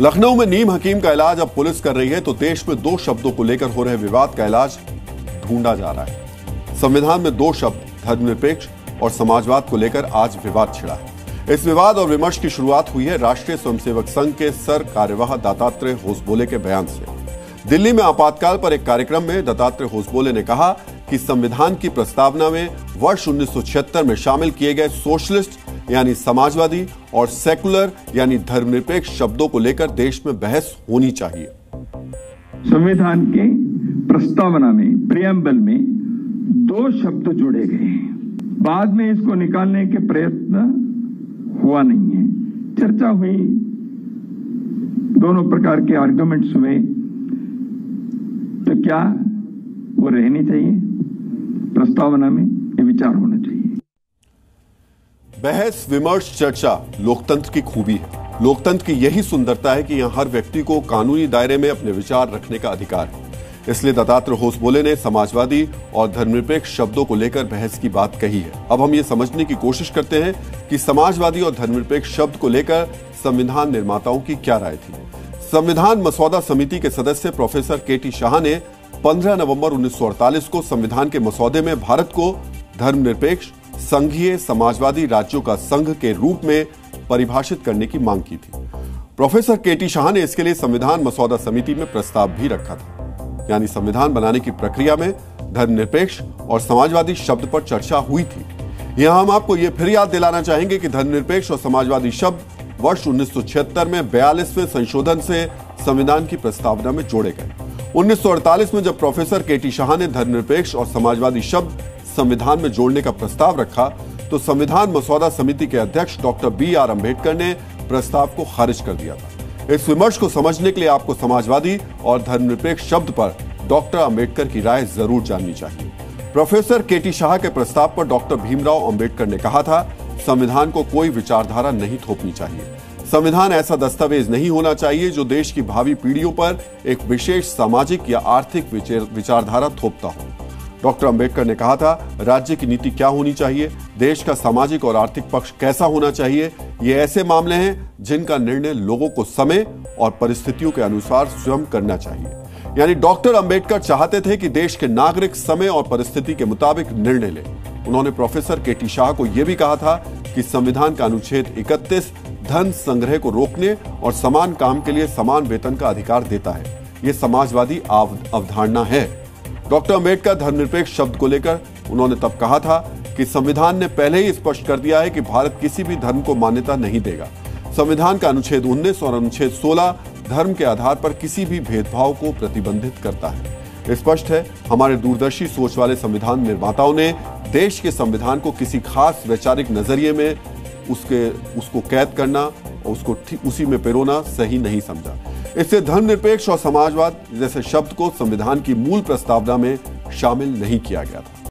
लखनऊ में नीम हकीम का इलाज अब पुलिस कर रही है, तो देश में दो शब्दों को लेकर हो रहे विवाद का इलाज ढूंढा जा रहा है। संविधान में दो शब्द धर्मनिरपेक्ष और समाजवाद को लेकर आज विवाद छिड़ा है। इस विवाद और विमर्श की शुरुआत हुई है राष्ट्रीय स्वयंसेवक संघ के सर कार्यवाह दत्तात्रेय होसबोले के बयान से। दिल्ली में आपातकाल पर एक कार्यक्रम में दत्तात्रेय होसबोले ने कहा कि संविधान की प्रस्तावना में वर्ष 1976 में शामिल किए गए सोशलिस्ट यानी समाजवादी और सेकुलर यानी धर्मनिरपेक्ष शब्दों को लेकर देश में बहस होनी चाहिए। संविधान के प्रस्तावना में प्रियम्बल में दो शब्द जोड़े गए हैं। बाद में इसको निकालने के प्रयत्न हुआ नहीं है, चर्चा हुई, दोनों प्रकार के आर्गुमेंट्स हुए, तो क्या वो रहनी चाहिए प्रस्तावना में, ये विचार होना चाहिए। बहस विमर्श चर्चा लोकतंत्र की खूबी है। लोकतंत्र की यही सुंदरता है कि यहां हर व्यक्ति को कानूनी दायरे में अपने विचार रखने का अधिकार है। इसलिए दत्तात्रेय होसबोले ने समाजवादी और धर्मनिरपेक्ष शब्दों को लेकर बहस की बात कही है। अब हम ये समझने की कोशिश करते हैं कि समाजवादी और धर्मनिरपेक्ष शब्द को लेकर संविधान निर्माताओं की क्या राय थी। संविधान मसौदा समिति के सदस्य प्रोफेसर केटी शाह ने 15 नवंबर 1948 को संविधान के मसौदे में भारत को धर्मनिरपेक्ष संघीय समाजवादी राज्यों का संघ के रूप में परिभाषित करने की मांग की थी। प्रोफेसर केटी शाह ने इसके लिए संविधान मसौदा समिति में प्रस्ताव भी रखा था, यानी संविधान बनाने की प्रक्रिया में धर्मनिरपेक्ष और समाजवादी शब्द पर चर्चा हुई थी। यहां हम आपको यह फिर याद दिलाना चाहेंगे कि धर्मनिरपेक्ष और समाजवादी शब्द वर्ष 1976 में 42वें संशोधन से संविधान की प्रस्तावना में जोड़े गए। 1948 में जब प्रोफेसर केटी शाह ने धर्मनिरपेक्ष और समाजवादी शब्द संविधान में जोड़ने का प्रस्ताव रखा, तो संविधान मसौदा समिति के अध्यक्ष डॉक्टर बी.आर. अम्बेडकर ने प्रस्ताव को खारिज कर दिया था। इस विमर्श को समझने के लिए आपको समाजवादी और धर्मनिरपेक्ष शब्द पर डॉक्टर अम्बेडकर की राय जरूर जाननी चाहिए। प्रोफेसर केटी शाह के प्रस्ताव पर डॉक्टर भीमराव अम्बेडकर ने कहा था, संविधान को कोई विचारधारा नहीं थोपनी चाहिए। संविधान ऐसा दस्तावेज नहीं होना चाहिए जो देश की भावी पीढ़ियों पर एक विशेष सामाजिक या आर्थिक विचारधारा थोपता हो। डॉक्टर अंबेडकर ने कहा था, राज्य की नीति क्या होनी चाहिए, देश का सामाजिक और आर्थिक पक्ष कैसा होना चाहिए, ये ऐसे मामले हैं जिनका निर्णय लोगों को समय और परिस्थितियों के अनुसार स्वयं करना चाहिए। यानी डॉक्टर अंबेडकर चाहते थे कि देश के नागरिक समय और परिस्थिति के मुताबिक निर्णय लें। उन्होंने प्रोफेसर केटी शाह को यह भी कहा था कि संविधान का अनुच्छेद 31 धन संग्रह को रोकने और समान काम के लिए समान वेतन का अधिकार देता है। यह समाजवादी अवधारणा है। डॉक्टर अंबेडकर धर्मनिरपेक्ष शब्द को लेकर उन्होंने तब कहा था कि संविधान ने पहले ही स्पष्ट कर दिया है कि भारत किसी भी धर्म को मान्यता नहीं देगा। संविधान का अनुच्छेद 19 और अनुच्छेद 16 धर्म के आधार पर किसी भी भेदभाव को प्रतिबंधित करता है। स्पष्ट है, हमारे दूरदर्शी सोच वाले संविधान निर्माताओं ने देश के संविधान को किसी खास वैचारिक नजरिए में उसको कैद करना और उसको उसी में पिरोना सही नहीं समझा। इससे धर्मनिरपेक्ष और समाजवाद जैसे शब्द को संविधान की मूल प्रस्तावना में शामिल नहीं किया गया था।